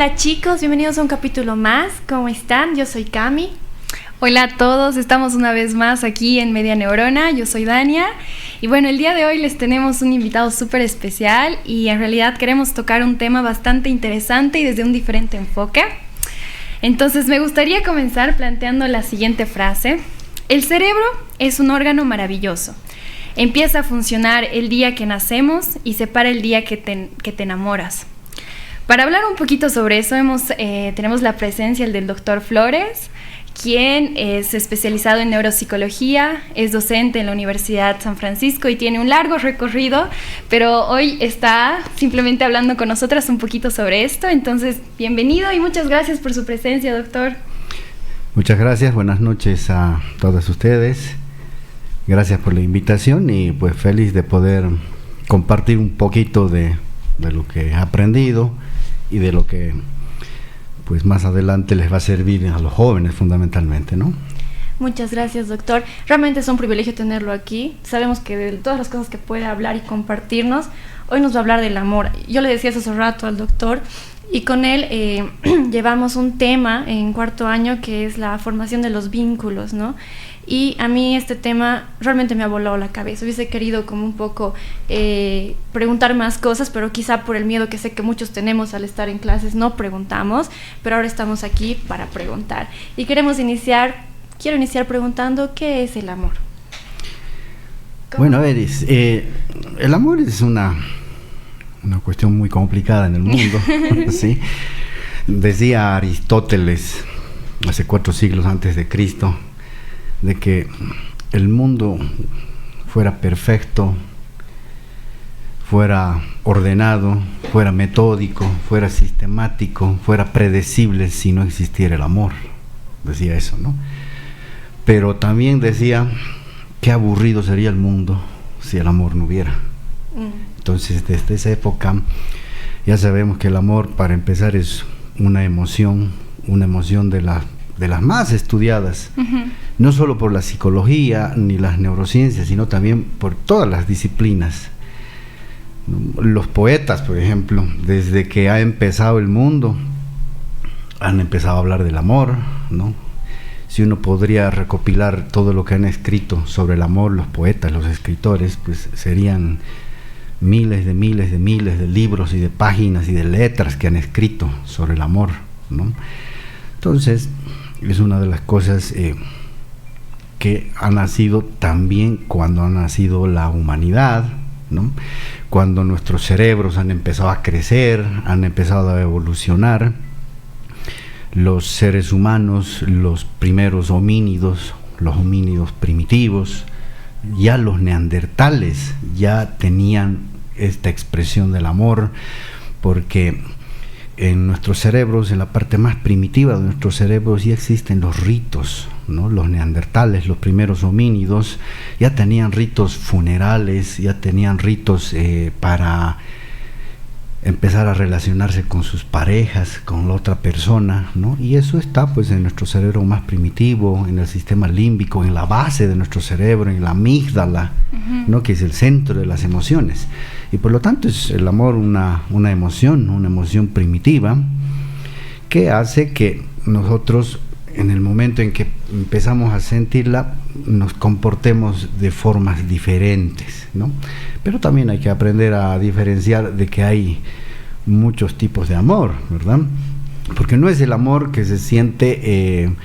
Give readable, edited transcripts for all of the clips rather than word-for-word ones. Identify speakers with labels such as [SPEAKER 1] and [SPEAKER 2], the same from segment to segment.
[SPEAKER 1] Hola chicos, bienvenidos a un capítulo más. ¿Cómo están? Yo soy Cami.
[SPEAKER 2] Hola a todos, estamos una vez más aquí en Media Neurona, yo soy Dania y bueno, el día de hoy les tenemos un invitado súper especial y en realidad queremos tocar un tema bastante interesante y desde un diferente enfoque. Entonces me gustaría comenzar planteando la siguiente frase: el cerebro es un órgano maravilloso. Empieza a funcionar el día que nacemos y se para el día que te enamoras. Para hablar un poquito sobre eso tenemos la presencia del doctor Flores, quien es especializado en neuropsicología, es docente en la Universidad San Francisco y tiene un largo recorrido, pero hoy está simplemente hablando con nosotras un poquito sobre esto. Entonces, bienvenido y muchas gracias por su presencia, doctor.
[SPEAKER 3] Muchas gracias, buenas noches a todas ustedes. Gracias por la invitación y pues feliz de poder compartir un poquito de lo que he aprendido y de lo que pues más adelante les va a servir a los jóvenes fundamentalmente, ¿no?
[SPEAKER 1] Muchas gracias, doctor. Realmente es un privilegio tenerlo aquí. Sabemos que de todas las cosas que puede hablar y compartirnos, hoy nos va a hablar del amor. Yo le decía hace rato al doctor, y con él llevamos un tema en cuarto año que es la formación de los vínculos, ¿no? Y a mí este tema realmente me ha volado la cabeza. Hubiese querido como un poco preguntar más cosas, pero quizá por el miedo que sé que muchos tenemos al estar en clases no preguntamos, pero ahora estamos aquí para preguntar. Y quiero iniciar preguntando, ¿qué es el amor?
[SPEAKER 3] Bueno, a ver, el amor es una cuestión muy complicada en el mundo, ¿sí? Decía Aristóteles, hace 4 siglos antes de Cristo, de que el mundo fuera perfecto, fuera ordenado, fuera metódico, fuera sistemático, fuera predecible si no existiera el amor. Decía eso, ¿no? Pero también decía qué aburrido sería el mundo si el amor no hubiera. Entonces, desde esa época ya sabemos que el amor, para empezar, es una emoción de las más estudiadas, no solo por la psicología ni las neurociencias, sino también por todas las disciplinas. Los poetas, por ejemplo, desde que ha empezado el mundo, han empezado a hablar del amor, ¿no? Si uno podría recopilar todo lo que han escrito sobre el amor, los poetas, los escritores, pues serían miles de libros y de páginas y de letras que han escrito sobre el amor, ¿no? Entonces, es una de las cosas que ha nacido también cuando ha nacido la humanidad, ¿no? Cuando nuestros cerebros han empezado a crecer, han empezado a evolucionar, los seres humanos, los primeros homínidos, los homínidos primitivos, ya los neandertales ya tenían esta expresión del amor, porque en nuestros cerebros, en la parte más primitiva de nuestros cerebros, ya existen los ritos, ¿no? Los neandertales, los primeros homínidos, ya tenían ritos funerales, ya tenían ritos para empezar a relacionarse con sus parejas, con la otra persona, ¿no? Y eso está pues en nuestro cerebro más primitivo, en el sistema límbico, en la base de nuestro cerebro, en la amígdala, ¿no? Que es el centro de las emociones. Y por lo tanto es el amor una emoción primitiva que hace que nosotros, en el momento en que empezamos a sentirla, nos comportemos de formas diferentes, ¿no? Pero también hay que aprender a diferenciar de que hay muchos tipos de amor, ¿verdad? Porque no es el amor que se siente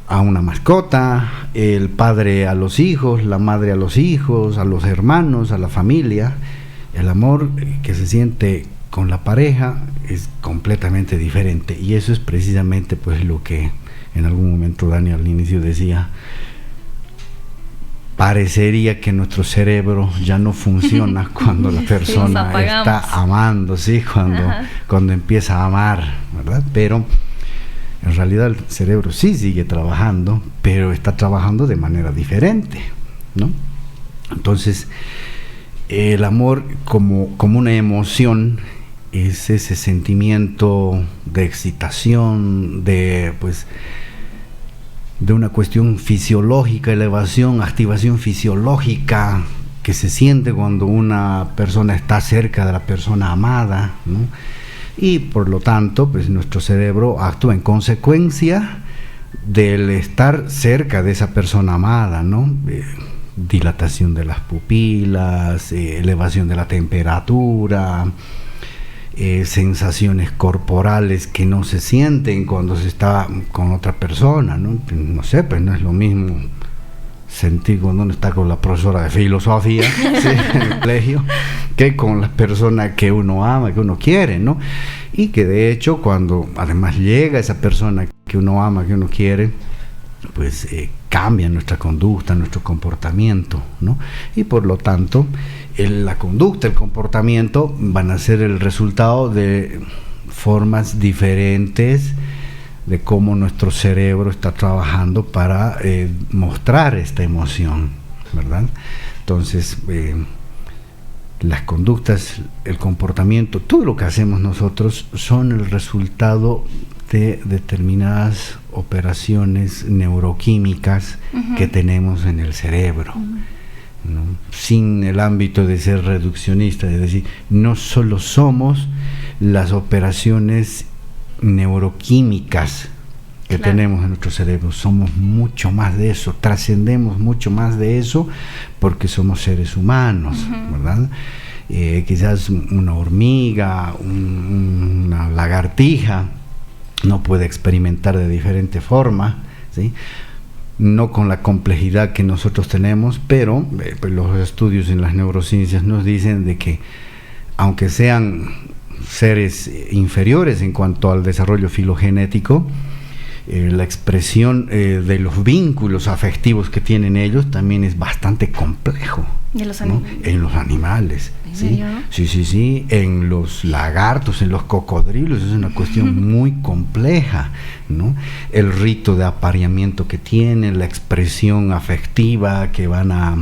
[SPEAKER 3] a una mascota, el padre a los hijos, la madre a los hijos, a los hermanos, a la familia. El amor que se siente con la pareja es completamente diferente, y eso es precisamente pues lo que en algún momento Dani al inicio decía. Parecería que nuestro cerebro ya no funciona cuando la persona está amando, ¿sí? Cuando empieza a amar, ¿verdad? Pero en realidad el cerebro sí sigue trabajando, pero está trabajando de manera diferente, ¿no? Entonces, el amor como una emoción es ese sentimiento de excitación, de una cuestión fisiológica, elevación, activación fisiológica que se siente cuando una persona está cerca de la persona amada, ¿no? y por lo tanto pues nuestro cerebro actúa en consecuencia del estar cerca de esa persona amada, ¿no? Dilatación de las pupilas, elevación de la temperatura, sensaciones corporales que no se sienten cuando se está con otra persona, ¿no? No sé, pues no es lo mismo sentir cuando uno está con la profesora de filosofía, ¿sí? En el colegio, que con las personas que uno ama, que uno quiere, ¿no? Y que de hecho cuando además llega esa persona que uno ama, que uno quiere, pues cambia nuestra conducta, nuestro comportamiento, ¿no? Y por lo tanto la conducta, el comportamiento van a ser el resultado de formas diferentes de cómo nuestro cerebro está trabajando para mostrar esta emoción, ¿verdad? Entonces las conductas, el comportamiento, todo lo que hacemos nosotros son el resultado de determinadas operaciones neuroquímicas que tenemos en el cerebro, ¿no? Sin el ámbito de ser reduccionista, es decir, no solo somos las operaciones neuroquímicas que tenemos en nuestro cerebro, somos mucho más de eso, trascendemos mucho más de eso porque somos seres humanos, ¿verdad? Quizás una hormiga, una lagartija no puede experimentar de diferente forma, ¿sí? No con la complejidad que nosotros tenemos, pero pues los estudios en las neurociencias nos dicen de que aunque sean seres inferiores en cuanto al desarrollo filogenético, la expresión de los vínculos afectivos que tienen ellos también es bastante complejo.
[SPEAKER 1] ¿De los
[SPEAKER 3] ¿no? En los animales.
[SPEAKER 1] ¿En
[SPEAKER 3] ¿sí?
[SPEAKER 1] serio?
[SPEAKER 3] Sí. En los lagartos, en los cocodrilos, es una cuestión muy compleja, ¿no? El rito de apareamiento que tienen, la expresión afectiva que van a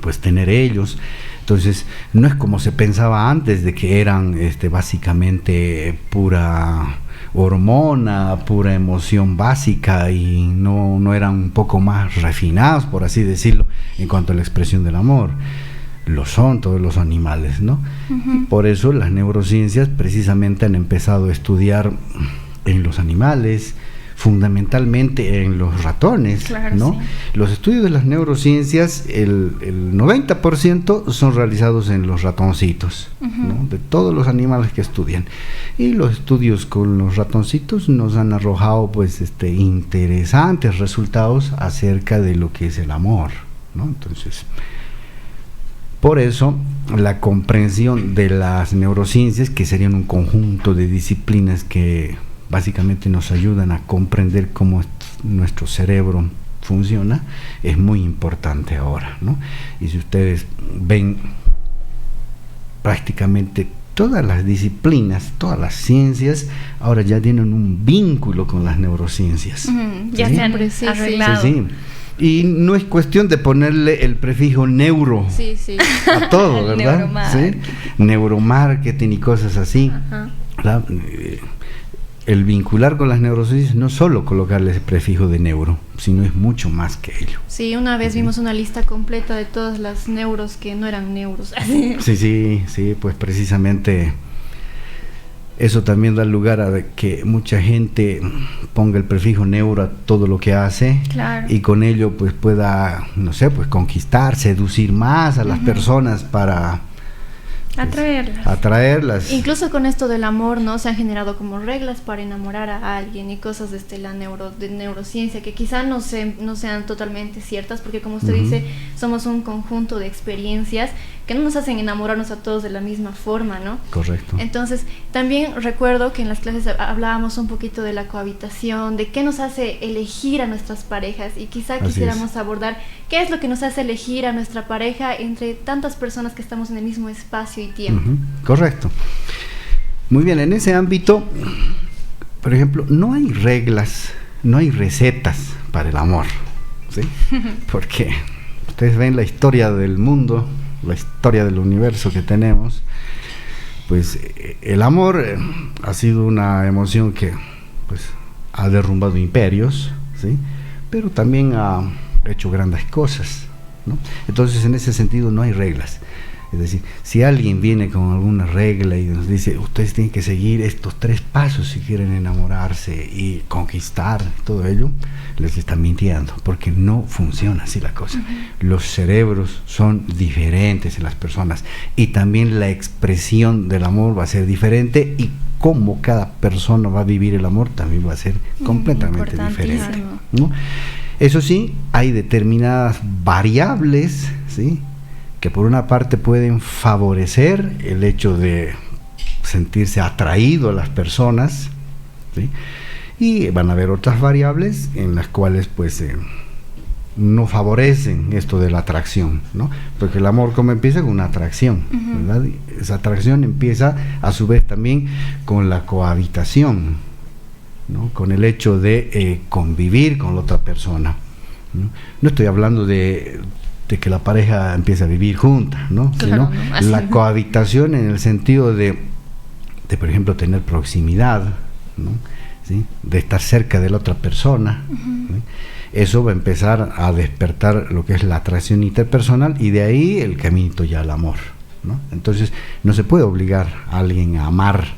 [SPEAKER 3] pues tener ellos. Entonces, no es como se pensaba antes de que eran básicamente pura hormona, pura emoción básica y no eran un poco más refinados, por así decirlo, en cuanto a la expresión del amor. Lo son todos los animales, ¿no? Por eso las neurociencias precisamente han empezado a estudiar en los animales, fundamentalmente en los ratones,
[SPEAKER 1] claro,
[SPEAKER 3] ¿no?
[SPEAKER 1] sí.
[SPEAKER 3] Los estudios de las neurociencias, el 90% son realizados en los ratoncitos, ¿no? De todos los animales que estudian. Y los estudios con los ratoncitos nos han arrojado pues interesantes resultados acerca de lo que es el amor, ¿no? Entonces, por eso la comprensión de las neurociencias, que serían un conjunto de disciplinas que básicamente nos ayudan a comprender cómo nuestro cerebro funciona, es muy importante ahora, ¿no? Y si ustedes ven, prácticamente todas las disciplinas, todas las ciencias, ahora ya tienen un vínculo con las neurociencias.
[SPEAKER 2] Ya se han arreglado.
[SPEAKER 3] Sí. Y no es cuestión de ponerle el prefijo neuro a todo, ¿verdad?
[SPEAKER 2] Neuromarketing.
[SPEAKER 3] ¿Sí? Neuromarketing y cosas así. El vincular con las neurociencias no solo colocarle ese prefijo de neuro, sino es mucho más que ello.
[SPEAKER 1] Sí, una vez vimos una lista completa de todas las neuros que no eran neuros.
[SPEAKER 3] Sí, pues precisamente eso también da lugar a que mucha gente ponga el prefijo neuro a todo lo que hace,
[SPEAKER 2] claro.
[SPEAKER 3] Y con ello pues pueda, no sé, pues conquistar, seducir más a las personas para atraerlas.
[SPEAKER 1] Incluso con esto del amor, ¿no? Se han generado como reglas para enamorar a alguien y cosas de la neurociencia que quizá no sean totalmente ciertas, porque como usted dice, somos un conjunto de experiencias que no nos hacen enamorarnos a todos de la misma forma, ¿no?
[SPEAKER 3] Correcto.
[SPEAKER 1] Entonces, también recuerdo que en las clases hablábamos un poquito de la cohabitación, de qué nos hace elegir a nuestras parejas, y quizá quisiéramos abordar qué es lo que nos hace elegir a nuestra pareja entre tantas personas que estamos en el mismo espacio y tiempo.
[SPEAKER 3] Correcto. Muy bien, en ese ámbito, por ejemplo, no hay reglas, no hay recetas para el amor, ¿sí? Porque ustedes ven la historia del mundo, la historia del universo que tenemos, pues el amor ha sido una emoción que pues ha derrumbado imperios, ¿sí? Pero también ha hecho grandes cosas, ¿no? Entonces, en ese sentido no hay reglas. Es decir, si alguien viene con alguna regla y nos dice, ustedes tienen que seguir estos 3 pasos si quieren enamorarse y conquistar, todo ello, les está mintiendo, porque no funciona así la cosa. Los cerebros son diferentes en las personas y también la expresión del amor va a ser diferente, y cómo cada persona va a vivir el amor también va a ser completamente diferente, ¿no? Eso sí, hay determinadas variables, ¿sí?, que por una parte pueden favorecer el hecho de sentirse atraído a las personas, ¿sí?, y van a haber otras variables en las cuales pues no favorecen esto de la atracción, ¿no? Porque el amor, como empieza con una atracción, ¿verdad? Esa atracción empieza a su vez también con la cohabitación, ¿no?, con el hecho de convivir con la otra persona, ¿no? No estoy hablando de que la pareja empiece a vivir junta, ¿no?
[SPEAKER 1] Claro,
[SPEAKER 3] sino
[SPEAKER 1] no,
[SPEAKER 3] la cohabitación en el sentido de por ejemplo, tener proximidad, ¿no?, ¿sí?, de estar cerca de la otra persona, ¿sí? Eso va a empezar a despertar lo que es la atracción interpersonal, y de ahí el caminito ya al amor, ¿no? Entonces, no se puede obligar a alguien a amar,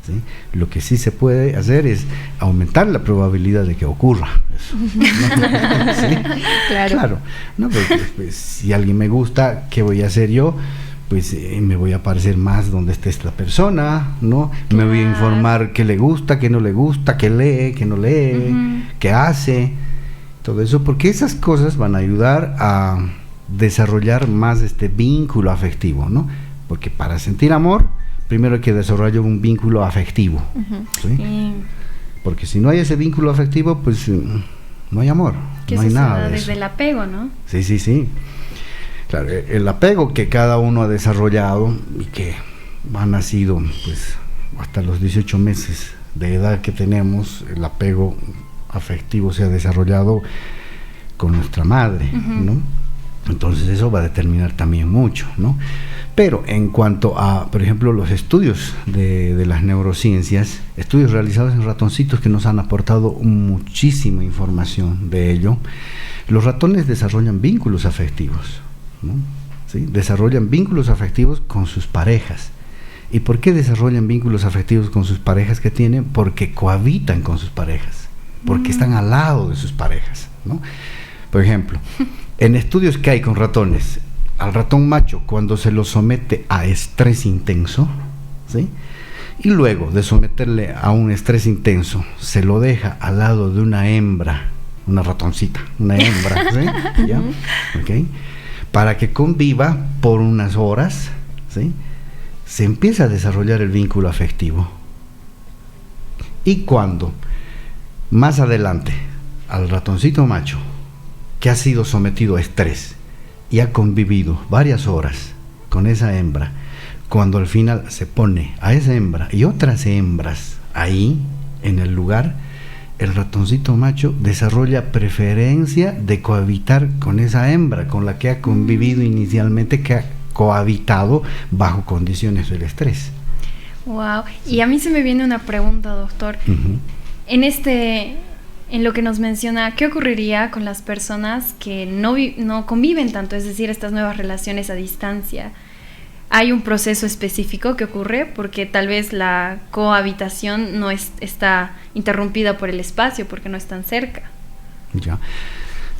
[SPEAKER 3] ¿sí? Lo que sí se puede hacer es aumentar la probabilidad de que ocurra eso, ¿no? ¿Sí? Claro. No, porque pues, si alguien me gusta, ¿qué voy a hacer yo? Pues me voy a parecer más donde esté esta persona, ¿no? Me voy a informar qué le gusta, qué no le gusta, qué lee, qué no lee, qué hace, todo eso, porque esas cosas van a ayudar a desarrollar más este vínculo afectivo, ¿no? Porque para sentir amor, primero hay que desarrollar un vínculo afectivo, ¿sí? Porque si no hay ese vínculo afectivo, pues no hay amor, no hay nada de eso.
[SPEAKER 2] Desde el apego, ¿no?
[SPEAKER 3] Sí. Claro, el apego que cada uno ha desarrollado y que ha nacido pues hasta los 18 meses de edad que tenemos, el apego afectivo se ha desarrollado con nuestra madre, ¿no? Entonces eso va a determinar también mucho, ¿no? Pero en cuanto a, por ejemplo, los estudios de las neurociencias, estudios realizados en ratoncitos que nos han aportado muchísima información de ello, los ratones desarrollan vínculos afectivos, ¿no? ¿Sí? Desarrollan vínculos afectivos con sus parejas. ¿Y por qué desarrollan vínculos afectivos con sus parejas que tienen? Porque cohabitan con sus parejas, porque están al lado de sus parejas, ¿no? Por ejemplo, en estudios que hay con ratones, al ratón macho, cuando se lo somete a estrés intenso, ¿sí?, y luego de someterle a un estrés intenso, se lo deja al lado de una hembra, una ratoncita, una hembra, ¿sí?, ¿ya? ¿Okay?, para que conviva por unas horas, ¿sí?, se empieza a desarrollar el vínculo afectivo. Y cuando más adelante al ratoncito macho, que ha sido sometido a estrés y ha convivido varias horas con esa hembra, cuando al final se pone a esa hembra y otras hembras ahí en el lugar, el ratoncito macho desarrolla preferencia de cohabitar con esa hembra con la que ha convivido inicialmente, que ha cohabitado bajo condiciones del estrés.
[SPEAKER 2] Wow. Y a mí se me viene una pregunta, doctor. En lo que nos menciona, ¿qué ocurriría con las personas que no conviven tanto, es decir, estas nuevas relaciones a distancia? ¿Hay un proceso específico que ocurre? Porque tal vez la cohabitación no está interrumpida por el espacio, porque no están cerca.
[SPEAKER 3] Ya.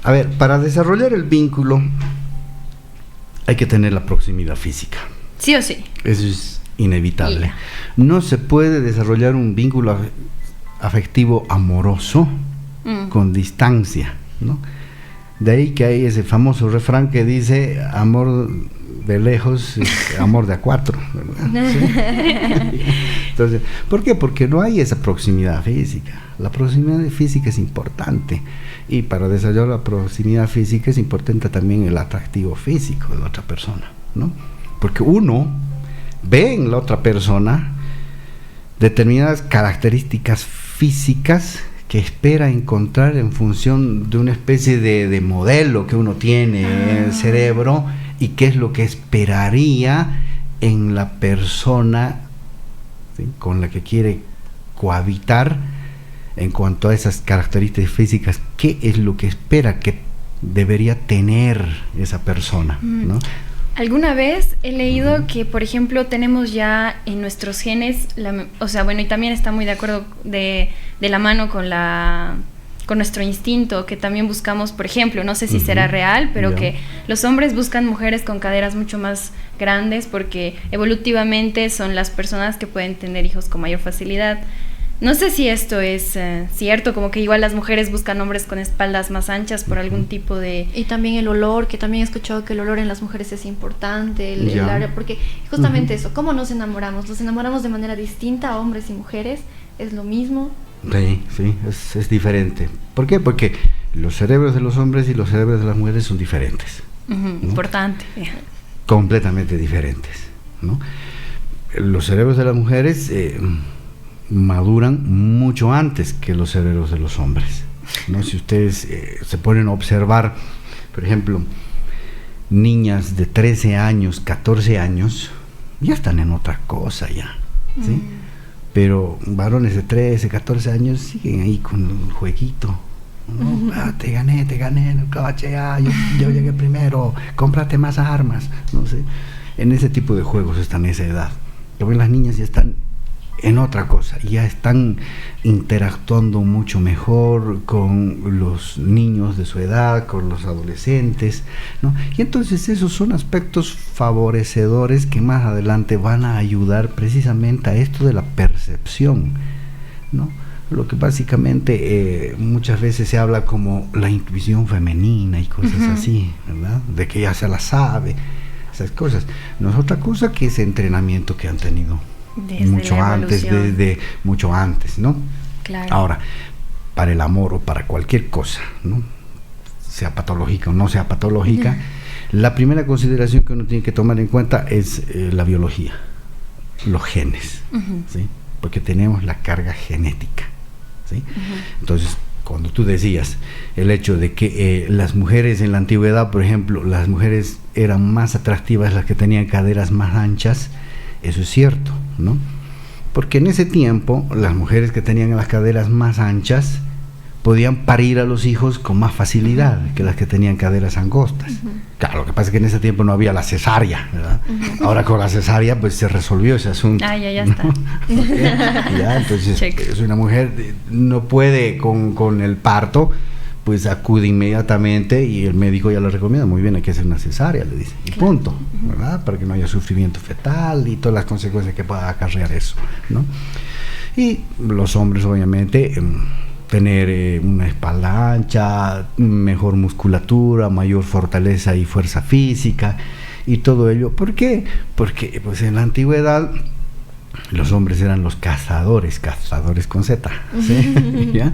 [SPEAKER 3] A ver, para desarrollar el vínculo hay que tener la proximidad física.
[SPEAKER 2] Sí o sí.
[SPEAKER 3] Eso es inevitable. No se puede desarrollar un vínculo afectivo amoroso con distancia, ¿no? De ahí que hay ese famoso refrán que dice: amor de lejos, amor de a cuatro, ¿verdad? ¿Sí? Entonces, ¿por qué? Porque no hay esa proximidad física. La proximidad física es importante, y para desarrollar la proximidad física es importante también el atractivo físico de la otra persona, ¿no? Porque uno ve en la otra persona determinadas características físicas que espera encontrar en función de una especie de modelo que uno tiene en el cerebro, y qué es lo que esperaría en la persona, ¿sí?, con la que quiere cohabitar en cuanto a esas características físicas. ¿Qué es lo que espera que debería tener esa persona, ¿no?
[SPEAKER 2] Alguna vez he leído que, por ejemplo, tenemos ya en nuestros genes, o sea, bueno, y también está muy de acuerdo de la mano con nuestro instinto, que también buscamos, por ejemplo, no sé si será real, pero que los hombres buscan mujeres con caderas mucho más grandes porque evolutivamente son las personas que pueden tener hijos con mayor facilidad. No sé si esto es cierto, como que igual las mujeres buscan hombres con espaldas más anchas por algún tipo de...
[SPEAKER 1] Y también el olor, que también he escuchado que el olor en las mujeres es importante, el área, porque justamente eso, ¿cómo nos enamoramos? Nos enamoramos de manera distinta a hombres y mujeres, ¿es lo mismo?
[SPEAKER 3] Sí, es diferente. ¿Por qué? Porque los cerebros de los hombres y los cerebros de las mujeres son diferentes. ¿no?
[SPEAKER 2] Importante.
[SPEAKER 3] Completamente diferentes, ¿no? Los cerebros de las mujeres maduran mucho antes que los cerebros de los hombres, ¿no? Si ustedes se ponen a observar, por ejemplo, niñas de 13 años, 14 años, ya están en otra cosa ya, ¿sí? Pero varones de 13, 14 años siguen ahí con el jueguito, ¿no? Te gané en el coche, yo llegué primero, cómprate más armas, no sé. En ese tipo de juegos están en esa edad. Pero las niñas ya están en otra cosa, ya están interactuando mucho mejor con los niños de su edad, con los adolescentes, ¿no? Y entonces esos son aspectos favorecedores que más adelante van a ayudar precisamente a esto de la percepción, ¿no? Lo que básicamente muchas veces se habla como la intuición femenina y cosas así, ¿verdad? De que ya se la sabe, esas cosas. No es otra cosa que ese entrenamiento que han tenido desde mucho antes, ¿no?
[SPEAKER 2] Claro.
[SPEAKER 3] Ahora, para el amor o para cualquier cosa, ¿no? Sea patológica o no sea patológica, la primera consideración que uno tiene que tomar en cuenta es la biología, los genes, ¿sí? Porque tenemos la carga genética, ¿sí? Entonces, cuando tú decías el hecho de que las mujeres en la antigüedad, por ejemplo, las mujeres eran más atractivas las que tenían caderas más anchas, eso es cierto, ¿no? Porque en ese tiempo las mujeres que tenían las caderas más anchas podían parir a los hijos con más facilidad que las que tenían caderas angostas. Claro, lo que pasa es que en ese tiempo no había la cesárea, ¿verdad? Ahora con la cesárea pues se resolvió ese asunto.
[SPEAKER 2] Ya
[SPEAKER 3] ¿no?
[SPEAKER 2] está.
[SPEAKER 3] Ya, entonces, si una mujer no puede con el parto, pues acude inmediatamente y el médico ya le recomienda, muy bien, hay que hacer una cesárea, le dice, y punto, ¿verdad? Para que no haya sufrimiento fetal y todas las consecuencias que pueda acarrear eso, ¿no? Y los hombres, obviamente, tener una espalda ancha, mejor musculatura, mayor fortaleza y fuerza física y todo ello. ¿Por qué? Porque pues en la antigüedad los hombres eran los cazadores con Z, ¿sí? ¿Ya?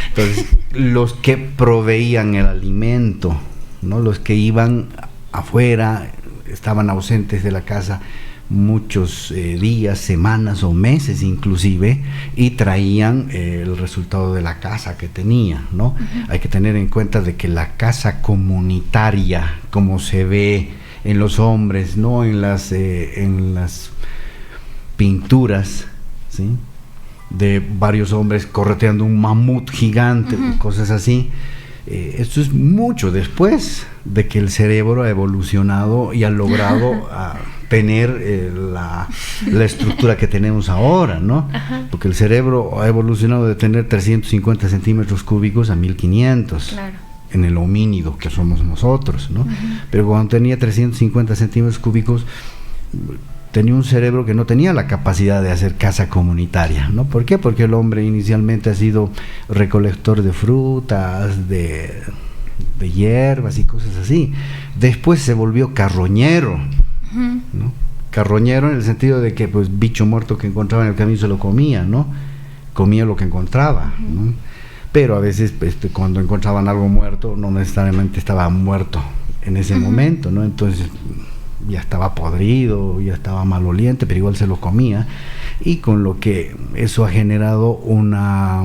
[SPEAKER 3] Entonces, los que proveían el alimento, ¿no? Los que iban afuera, estaban ausentes de la casa muchos días, semanas o meses inclusive, y traían el resultado de la casa que tenía, ¿no? Hay que tener en cuenta de que la casa comunitaria, como se ve en los hombres, ¿no? En las pinturas, ¿sí? De varios hombres correteando un mamut gigante, cosas así. Esto es mucho después de que el cerebro ha evolucionado y ha logrado tener la estructura que tenemos ahora, ¿no? Porque el cerebro ha evolucionado de tener 350 centímetros cúbicos a 1500.
[SPEAKER 2] Claro.
[SPEAKER 3] En el homínido que somos nosotros, ¿no? Pero cuando tenía 350 centímetros cúbicos tenía un cerebro que no tenía la capacidad de hacer casa comunitaria, ¿no? ¿Por qué? Porque el hombre inicialmente ha sido recolector de frutas, de hierbas y cosas así. Después se volvió carroñero, ¿no? Carroñero en el sentido de que pues bicho muerto que encontraba en el camino se lo comía, ¿no? Comía lo que encontraba, ¿no? Pero a veces cuando encontraban algo muerto no necesariamente estaba muerto en ese momento, ¿no? Entonces ya estaba podrido, ya estaba maloliente, pero igual se lo comía, y con lo que eso ha generado una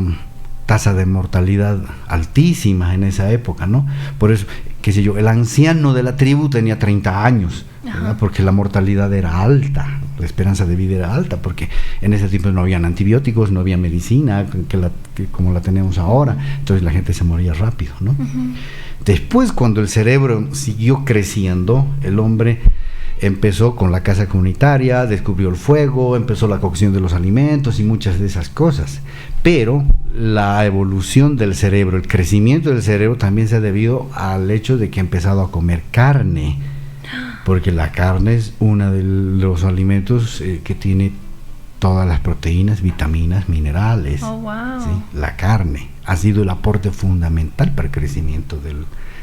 [SPEAKER 3] tasa de mortalidad altísima en esa época, ¿no? Por eso, qué sé yo, el anciano de la tribu tenía 30 años, ¿verdad? Porque la mortalidad era alta, la esperanza de vida era alta, porque en ese tiempo no habían antibióticos, no había medicina que como la tenemos ahora, entonces la gente se moría rápido, ¿no?
[SPEAKER 2] Uh-huh.
[SPEAKER 3] Después, cuando el cerebro siguió creciendo, el hombre empezó con la casa comunitaria, descubrió el fuego, empezó la cocción de los alimentos y muchas de esas cosas. Pero la evolución del cerebro, el crecimiento del cerebro también se ha debido al hecho de que ha empezado a comer carne, porque la carne es uno de los alimentos que tiene todas las proteínas, vitaminas, minerales.
[SPEAKER 2] Oh, wow.
[SPEAKER 3] ¿Sí? La carne ha sido el aporte fundamental para el crecimiento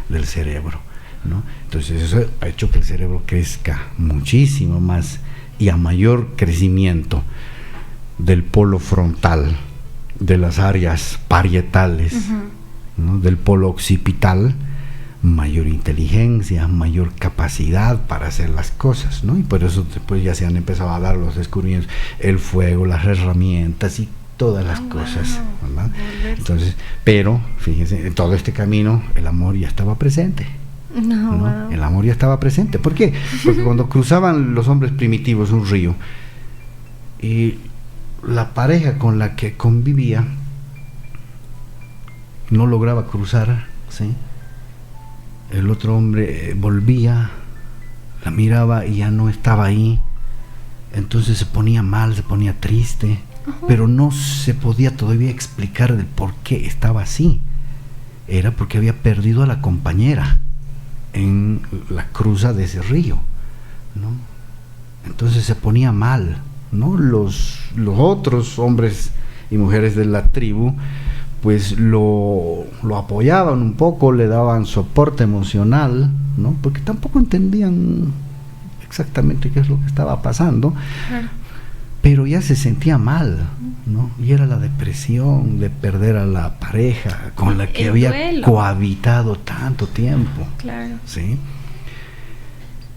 [SPEAKER 3] del cerebro, ¿no? Entonces eso ha hecho que el cerebro crezca muchísimo más y a mayor crecimiento del polo frontal, de las áreas parietales, uh-huh, ¿no? Del polo occipital, mayor inteligencia, mayor capacidad para hacer las cosas, ¿no? Y por eso después ya se han empezado a dar los descubrimientos, el fuego, las herramientas y todas las cosas, ¿verdad? Entonces, pero fíjense, en todo este camino el amor ya estaba presente. ¿No? Wow. El amor ya estaba presente. ¿Por qué? Porque cuando cruzaban los hombres primitivos un río y la pareja con la que convivía no lograba cruzar, ¿sí? El otro hombre volvía, la miraba y ya no estaba ahí, entonces se ponía mal, se ponía triste, uh-huh, pero no se podía todavía explicar del por qué estaba así. Era porque había perdido a la compañera en la cruza de ese río, ¿no? Entonces se ponía mal, ¿no? Los otros hombres y mujeres de la tribu pues lo apoyaban un poco, le daban soporte emocional, ¿no? Porque tampoco entendían exactamente qué es lo que estaba pasando, pero ya se sentía mal, ¿no? Y era la depresión de perder a la pareja con la que había cohabitado tanto tiempo.
[SPEAKER 2] Claro.
[SPEAKER 3] ¿Sí?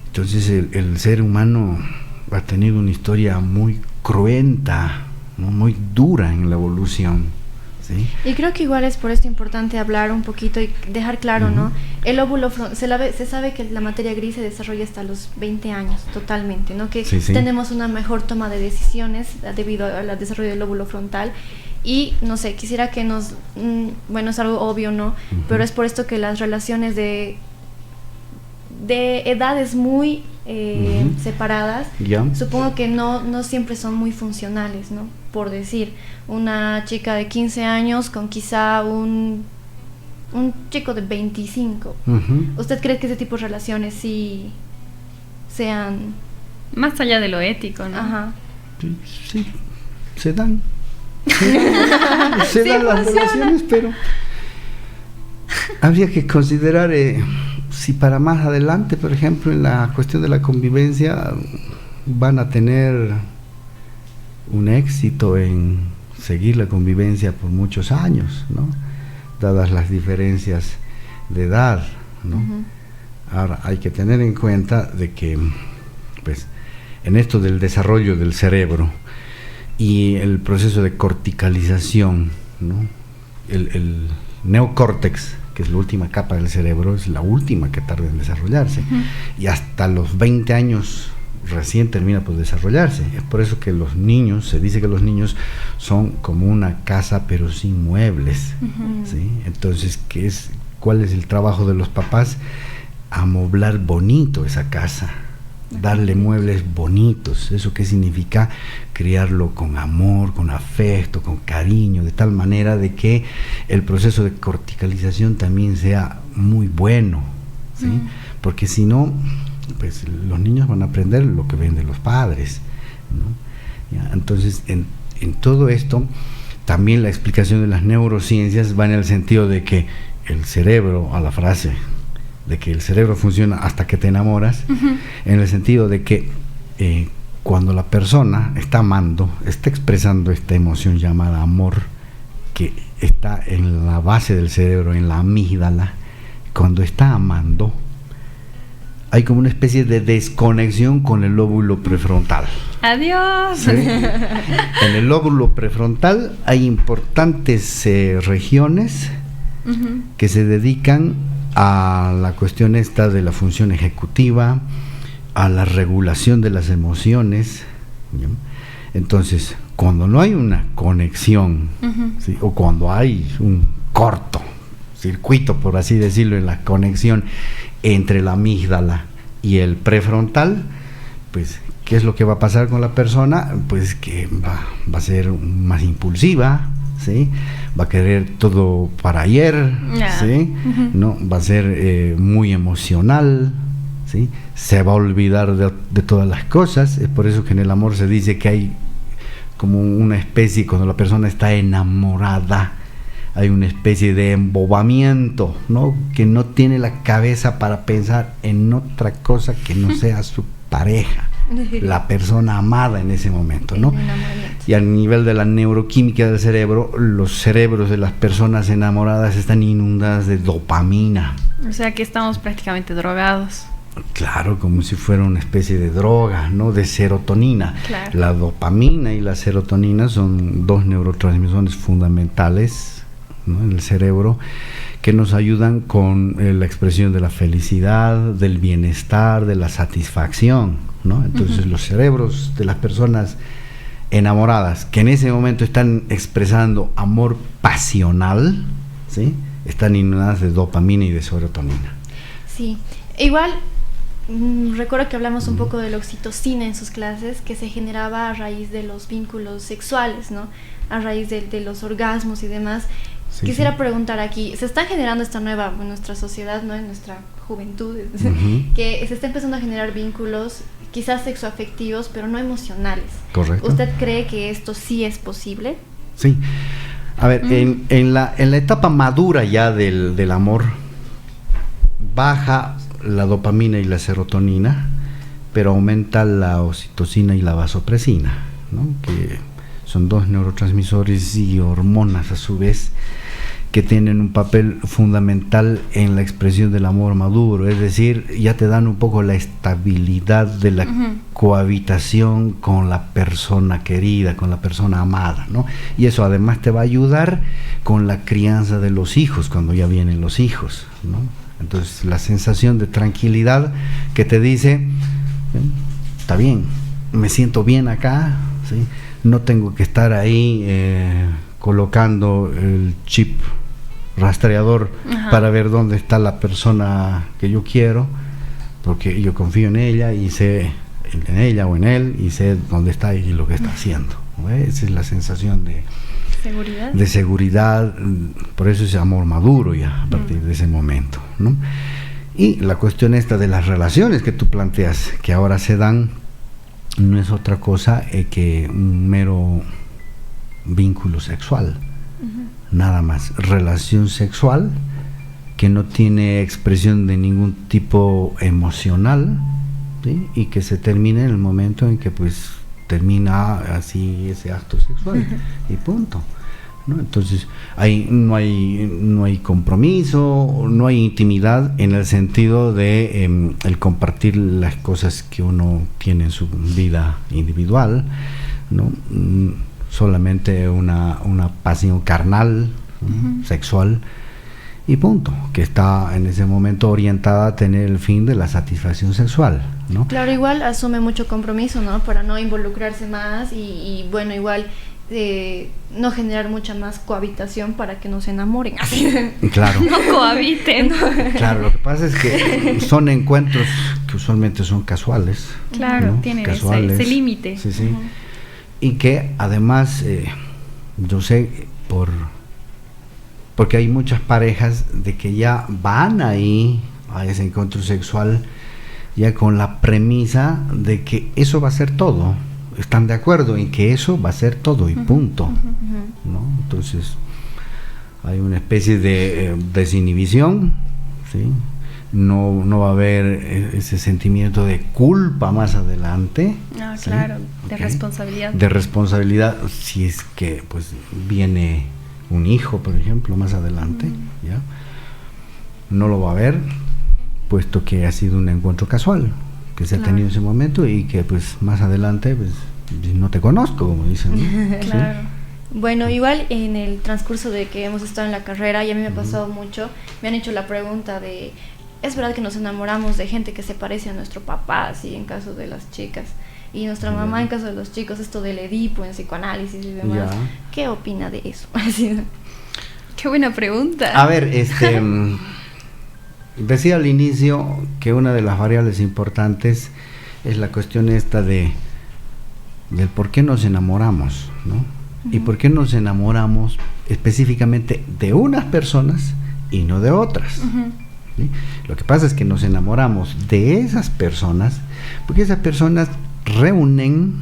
[SPEAKER 3] Entonces el ser humano ha tenido una historia muy cruenta, ¿no? Muy dura en la evolución. ¿Sí?
[SPEAKER 1] Y creo que igual es por esto importante hablar un poquito y dejar claro, uh-huh, ¿no? El óvulo se sabe que la materia gris se desarrolla hasta los 20 años, totalmente, ¿no? Que sí, sí, tenemos una mejor toma de decisiones debido al desarrollo del óvulo frontal. Y, no sé, quisiera que bueno, es algo obvio, ¿no? Uh-huh. Pero es por esto que las relaciones de edades muy uh-huh, separadas, yeah, supongo que no siempre son muy funcionales, ¿no? Por decir, una chica de 15 años con quizá un chico de 25. Uh-huh. ¿Usted cree que ese tipo de relaciones sí sean
[SPEAKER 2] más allá de lo ético, no?
[SPEAKER 1] Ajá.
[SPEAKER 3] Sí, se dan. Se dan las relaciones, pero habría que considerar si para más adelante, por ejemplo, en la cuestión de la convivencia van a tener un éxito en seguir la convivencia por muchos años, ¿no? Dadas las diferencias de edad, ¿no? Uh-huh. Ahora hay que tener en cuenta de que, pues, en esto del desarrollo del cerebro y el proceso de corticalización, ¿no? El neocórtex, que es la última capa del cerebro, es la última que tarda en desarrollarse, uh-huh, y hasta los 20 años recién termina por desarrollarse. Es por eso que los niños, se dice que los niños son como una casa pero sin muebles, uh-huh, ¿sí? Entonces, ¿cuál es el trabajo de los papás? Amoblar bonito esa casa, darle muebles bonitos. ¿Eso qué significa? Criarlo con amor, con afecto, con cariño, de tal manera de que el proceso de corticalización también sea muy bueno, ¿sí? Uh-huh. Porque si no, pues los niños van a aprender lo que ven de los padres, ¿no? ¿Ya? Entonces, en todo esto, también la explicación de las neurociencias va en el sentido de que el cerebro, a la frase de que el cerebro funciona hasta que te enamoras, uh-huh, en el sentido de que cuando la persona está amando, está expresando esta emoción llamada amor, que está en la base del cerebro, en la amígdala, cuando está amando, hay como una especie de desconexión con el lóbulo prefrontal.
[SPEAKER 2] ¡Adiós!
[SPEAKER 3] ¿Sí? En el lóbulo prefrontal hay importantes regiones, uh-huh, que se dedican a la cuestión esta de la función ejecutiva, a la regulación de las emociones, ¿sí? Entonces, cuando no hay una conexión, ¿sí? O cuando hay un corto circuito, por así decirlo, en la conexión entre la amígdala y el prefrontal, pues, ¿qué es lo que va a pasar con la persona? Pues que va a ser más impulsiva, ¿sí? Va a querer todo para ayer, ¿sí? ¿No? Va a ser muy emocional, ¿sí? Se va a olvidar de todas las cosas. Es por eso que en el amor se dice que hay como una especie, cuando la persona está enamorada, hay una especie de embobamiento, ¿no? Que no tiene la cabeza para pensar en otra cosa que no sea su pareja, la persona amada en ese momento, ¿no? Y a nivel de la neuroquímica del cerebro, los cerebros de las personas enamoradas están inundadas de dopamina.
[SPEAKER 2] O sea que estamos prácticamente drogados.
[SPEAKER 3] Claro, como si fuera una especie de droga, ¿no? De serotonina.
[SPEAKER 2] Claro.
[SPEAKER 3] La dopamina y la serotonina son dos neurotransmisores fundamentales, ¿no? En el cerebro, que nos ayudan con la expresión de la felicidad, del bienestar, de la satisfacción, ¿no? Entonces los cerebros de las personas enamoradas que en ese momento están expresando amor pasional, ¿sí? Están inundadas de dopamina y de serotonina.
[SPEAKER 1] Sí, igual recuerdo que hablamos un poco de la oxitocina en sus clases, que se generaba a raíz de los vínculos sexuales, ¿no? A raíz de los orgasmos y demás. Sí, quisiera preguntar aquí, se está generando esta nueva, en nuestra sociedad, ¿no? En nuestra juventud, que se está empezando a generar vínculos quizás sexoafectivos, pero no emocionales.
[SPEAKER 3] Correcto.
[SPEAKER 1] ¿Usted cree que esto sí es posible?
[SPEAKER 3] Sí. A ver, en la etapa madura ya del amor, baja la dopamina y la serotonina, pero aumenta la oxitocina y la vasopresina, ¿no? Que son dos neurotransmisores y hormonas a su vez que tienen un papel fundamental en la expresión del amor maduro, es decir, ya te dan un poco la estabilidad de la cohabitación con la persona querida, con la persona amada, ¿no? Y eso además te va a ayudar con la crianza de los hijos, cuando ya vienen los hijos, ¿no? Entonces la sensación de tranquilidad que te dice, está bien, me siento bien acá, ¿sí? No tengo que estar ahí colocando el chip rastreador para ver dónde está la persona que yo quiero, porque yo confío en ella y sé en ella o en él y sé dónde está y lo que está haciendo, ¿no? Esa es la sensación de seguridad. Por eso es amor maduro ya a partir de ese momento, ¿no? Y la cuestión esta de las relaciones que tú planteas, que ahora se dan, no es otra cosa que un mero vínculo sexual, nada más, relación sexual que no tiene expresión de ningún tipo emocional, ¿sí? Y que se termina en el momento en que pues termina así ese acto sexual y punto, ¿no? Entonces no hay compromiso, no hay intimidad en el sentido de el compartir las cosas que uno tiene en su vida individual, ¿no? Solamente una pasión carnal, sexual y punto, que está en ese momento orientada a tener el fin de la satisfacción sexual, ¿no? Claro,
[SPEAKER 1] igual asume mucho compromiso, ¿no? Para no involucrarse más y bueno, igual no generar mucha más cohabitación para que no se enamoren.
[SPEAKER 3] Claro.
[SPEAKER 2] No cohabiten.
[SPEAKER 3] Claro, lo que pasa es que son encuentros que usualmente son casuales.
[SPEAKER 2] Claro, ¿no? Tienen ese límite.
[SPEAKER 3] Sí, sí. Y que además, yo sé porque hay muchas parejas de que ya van ahí a ese encuentro sexual ya con la premisa de que eso va a ser todo. Están de acuerdo en que eso va a ser todo y punto, ¿no? Entonces hay una especie de desinhibición, ¿sí? No va a haber ese sentimiento de culpa más adelante.
[SPEAKER 2] Ah, ¿sí? Claro, de responsabilidad.
[SPEAKER 3] De responsabilidad, si es que pues viene un hijo, por ejemplo, más adelante, ¿ya? No lo va a haber, puesto que ha sido un encuentro casual que se ha tenido en ese momento y que pues más adelante pues no te conozco, como dicen, ¿no?
[SPEAKER 1] Claro. ¿Sí? Bueno, igual en el transcurso de que hemos estado en la carrera, y a mí me ha pasado mucho, me han hecho la pregunta de, ¿es verdad que nos enamoramos de gente que se parece a nuestro papá, así en caso de las chicas? Y nuestra mamá, en caso de los chicos, esto del Edipo en psicoanálisis y demás, ¿qué opina de eso?
[SPEAKER 2] Qué buena pregunta.
[SPEAKER 3] A ver, decía al inicio que una de las variables importantes es la cuestión esta del por qué nos enamoramos, ¿no? Uh-huh. Y por qué nos enamoramos específicamente de unas personas y no de otras. Uh-huh. ¿Sí? Lo que pasa es que nos enamoramos de esas personas porque esas personas reúnen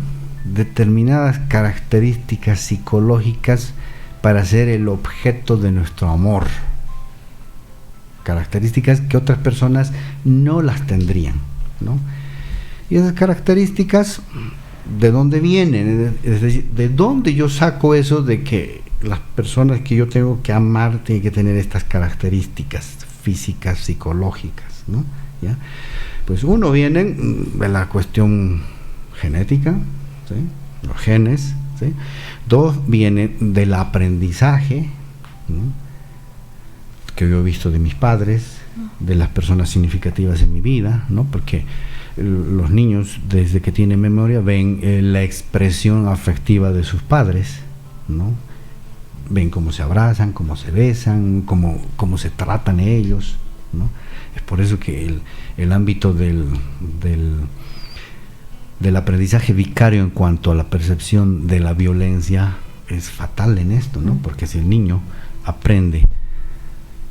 [SPEAKER 3] determinadas características psicológicas para ser el objeto de nuestro amor, características que otras personas no las tendrían, ¿no? Y esas características, ¿de dónde vienen? Es decir, ¿de dónde yo saco eso de que las personas que yo tengo que amar tienen que tener estas características físicas, psicológicas, ¿no? ¿Ya? Pues uno viene de la cuestión genética, ¿sí? Los genes, ¿sí? Dos, viene del aprendizaje, ¿no? Que yo he visto de mis padres, de las personas significativas en mi vida, ¿no? Porque los niños, desde que tienen memoria, ven la expresión afectiva de sus padres, ¿no? Ven cómo se abrazan, cómo se besan, cómo se tratan ellos, ¿no? Es por eso que el ámbito del aprendizaje vicario en cuanto a la percepción de la violencia es fatal en esto, ¿no? Porque si el niño aprende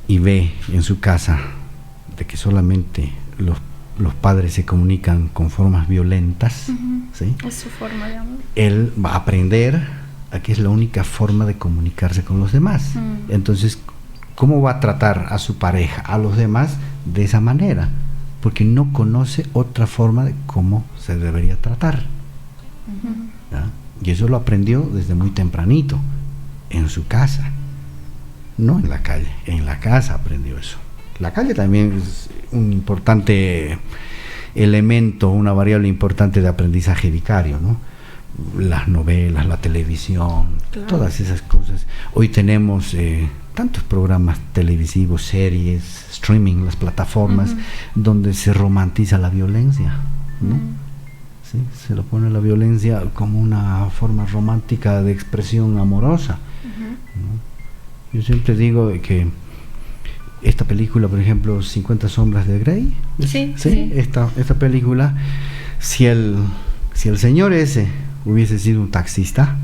[SPEAKER 3] y ve en su casa de que solamente los padres se comunican con formas violentas, ¿sí?
[SPEAKER 2] Es su forma de amor.
[SPEAKER 3] Él va a aprender a que es la única forma de comunicarse con los demás. Entonces, ¿cómo va a tratar a su pareja, a los demás, de esa manera? Porque no conoce otra forma de cómo se debería tratar. ¿Ya? Y eso lo aprendió desde muy tempranito, en su casa, no en la calle. En la casa aprendió eso. La calle también es un importante elemento, una variable importante de aprendizaje vicario, ¿no? Las novelas, la televisión, claro, todas esas cosas. Hoy tenemos tantos programas televisivos, series, streaming, las plataformas, donde se romantiza la violencia, ¿no? ¿Sí? Se lo pone la violencia como una forma romántica de expresión amorosa, ¿no? Yo siempre digo que esta película, por ejemplo, 50 sombras de Grey,
[SPEAKER 2] sí.
[SPEAKER 3] Esta película, si el señor ese hubiese sido un taxista,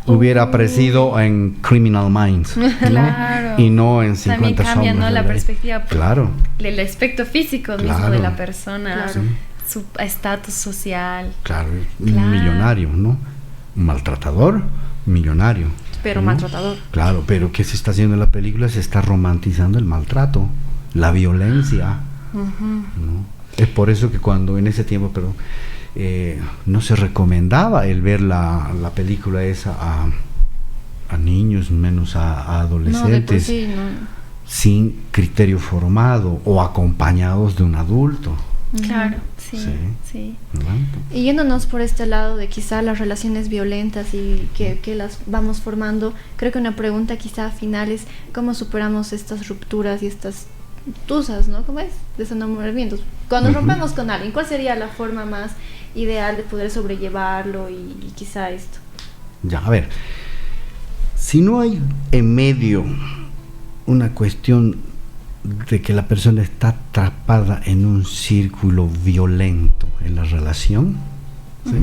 [SPEAKER 3] hubiera aparecido en Criminal Minds, ¿no?
[SPEAKER 2] Claro.
[SPEAKER 3] Y no en 50
[SPEAKER 2] También cambia,
[SPEAKER 3] sombras,
[SPEAKER 2] ¿no? La perspectiva,
[SPEAKER 3] claro,
[SPEAKER 2] el aspecto físico mismo de la persona, claro, su estatus social.
[SPEAKER 3] Claro, un millonario, ¿no? Un maltratador, millonario.
[SPEAKER 1] Pero
[SPEAKER 3] ¿no?
[SPEAKER 1] Maltratador.
[SPEAKER 3] Claro, pero ¿qué se está haciendo en la película? Se está romantizando el maltrato, la violencia, ¿no? Es por eso que cuando en ese tiempo, no se recomendaba el ver la película esa a niños, menos a adolescentes, sin criterio formado o acompañados de un adulto.
[SPEAKER 2] Claro, sí.
[SPEAKER 1] Y yéndonos por este lado de quizá las relaciones violentas y que las vamos formando, creo que una pregunta quizá final es ¿cómo superamos estas rupturas y estas tusas, ¿no? ¿Cómo es? Desenamoramientos. Cuando rompemos con alguien, ¿cuál sería la forma más ideal de poder sobrellevarlo y quizá esto?
[SPEAKER 3] Ya, a ver, si no hay en medio una cuestión de que la persona está atrapada en un círculo violento en la relación, ¿sí?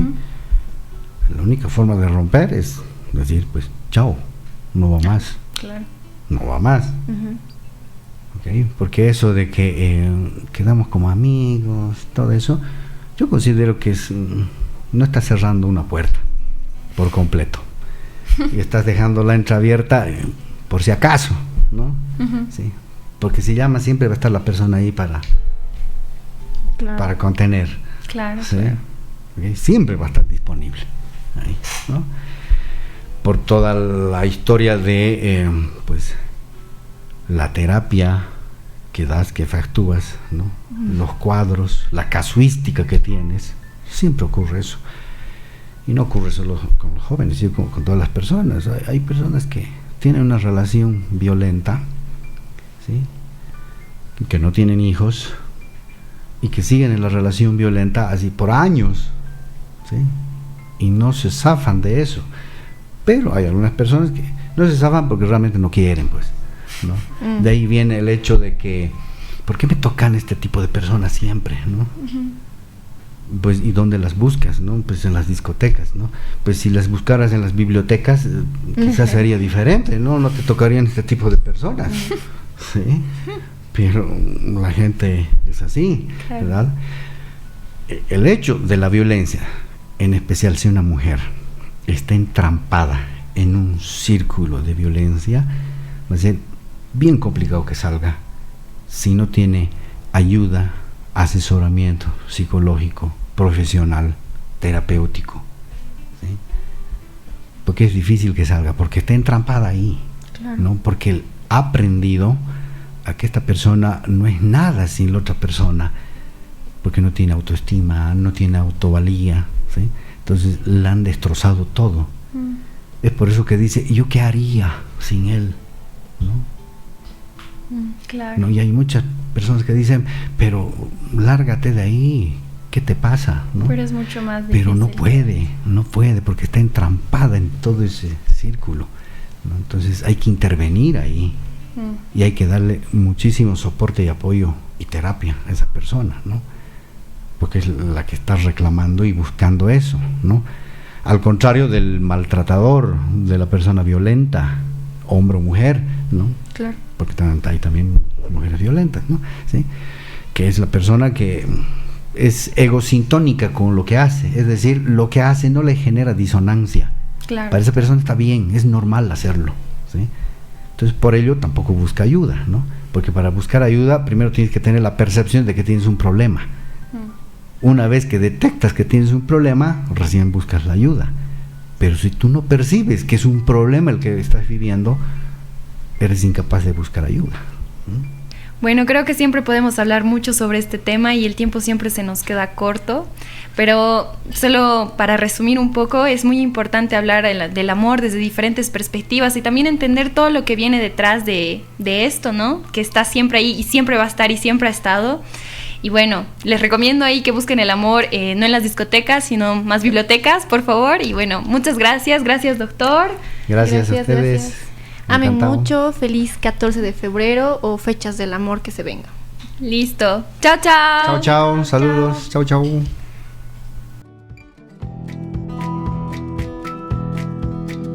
[SPEAKER 3] La única forma de romper es decir, pues, chao, no va más.
[SPEAKER 2] Claro.
[SPEAKER 3] No va más. ¿Okay? Porque eso de que quedamos como amigos, todo eso, yo considero que no estás cerrando una puerta por completo y estás dejándola entreabierta por si acaso, ¿no? Sí. Porque si llama siempre va a estar la persona ahí para contener.
[SPEAKER 2] Claro.
[SPEAKER 3] ¿Sí? ¿Okay? Siempre va a estar disponible ahí, ¿no? Por toda la historia de pues la terapia que das, que efectúas, ¿no? Los cuadros, la casuística que tienes, siempre ocurre eso. Y no ocurre solo con los jóvenes, sino con todas las personas. Hay personas que tienen una relación violenta, ¿sí? Que no tienen hijos y que siguen en la relación violenta así por años, ¿sí? Y no se zafan de eso. Pero hay algunas personas que no se zafan porque realmente no quieren, pues, ¿no? De ahí viene el hecho de que, ¿por qué me tocan este tipo de personas siempre, ¿no? Pues, ¿y dónde las buscas, no? Pues en las discotecas, ¿no? Pues si las buscaras en las bibliotecas, quizás sería diferente, ¿no? No te tocarían este tipo de personas, ¿sí? Pero la gente es así, ¿verdad? El hecho de la violencia, en especial si una mujer está entrampada en un círculo de violencia, va a ser bien complicado que salga si no tiene ayuda, asesoramiento psicológico, profesional, terapéutico, ¿sí? Porque es difícil que salga, porque está entrampada ahí, claro, ¿no? Porque él ha aprendido a que esta persona no es nada sin la otra persona, porque no tiene autoestima, no tiene autovalía, ¿sí? Entonces la han destrozado todo. Es por eso que dice, ¿yo qué haría sin él? ¿No?
[SPEAKER 2] Claro.
[SPEAKER 3] ¿No? Y hay muchas personas que dicen, pero lárgate de ahí, ¿qué te pasa? ¿No?
[SPEAKER 2] Pero es mucho más difícil.
[SPEAKER 3] Pero no puede, porque está entrampada en todo ese círculo, ¿no? Entonces hay que intervenir ahí y hay que darle muchísimo soporte y apoyo y terapia a esa persona, ¿no? Porque es la que está reclamando y buscando eso, ¿no? Al contrario del maltratador, de la persona violenta, hombre o mujer, ¿no? Claro. Porque hay también mujeres violentas, ¿no? ¿Sí? Que es la persona que es egosintónica con lo que hace, es decir, lo que hace no le genera disonancia. Claro. Para esa persona está bien, es normal hacerlo, ¿sí? Entonces por ello tampoco busca ayuda, ¿no? Porque para buscar ayuda primero tienes que tener la percepción de que tienes un problema. Una vez que detectas que tienes un problema, recién buscas la ayuda. Pero si tú no percibes que es un problema el que estás viviendo, eres incapaz de buscar ayuda.
[SPEAKER 2] Bueno, creo que siempre podemos hablar mucho sobre este tema y el tiempo siempre se nos queda corto, pero solo para resumir un poco, es muy importante hablar del amor desde diferentes perspectivas y también entender todo lo que viene detrás de esto, ¿no? Que está siempre ahí y siempre va a estar y siempre ha estado. Y bueno, les recomiendo ahí que busquen el amor, no en las discotecas, sino más bibliotecas, por favor. Y bueno, muchas gracias doctor.
[SPEAKER 3] Gracias a ustedes. Gracias.
[SPEAKER 1] Amen mucho, feliz 14 de febrero o fechas del amor que se vengan.
[SPEAKER 2] Listo. Chao, chao.
[SPEAKER 3] Chao, chao, saludos. Chao, chao.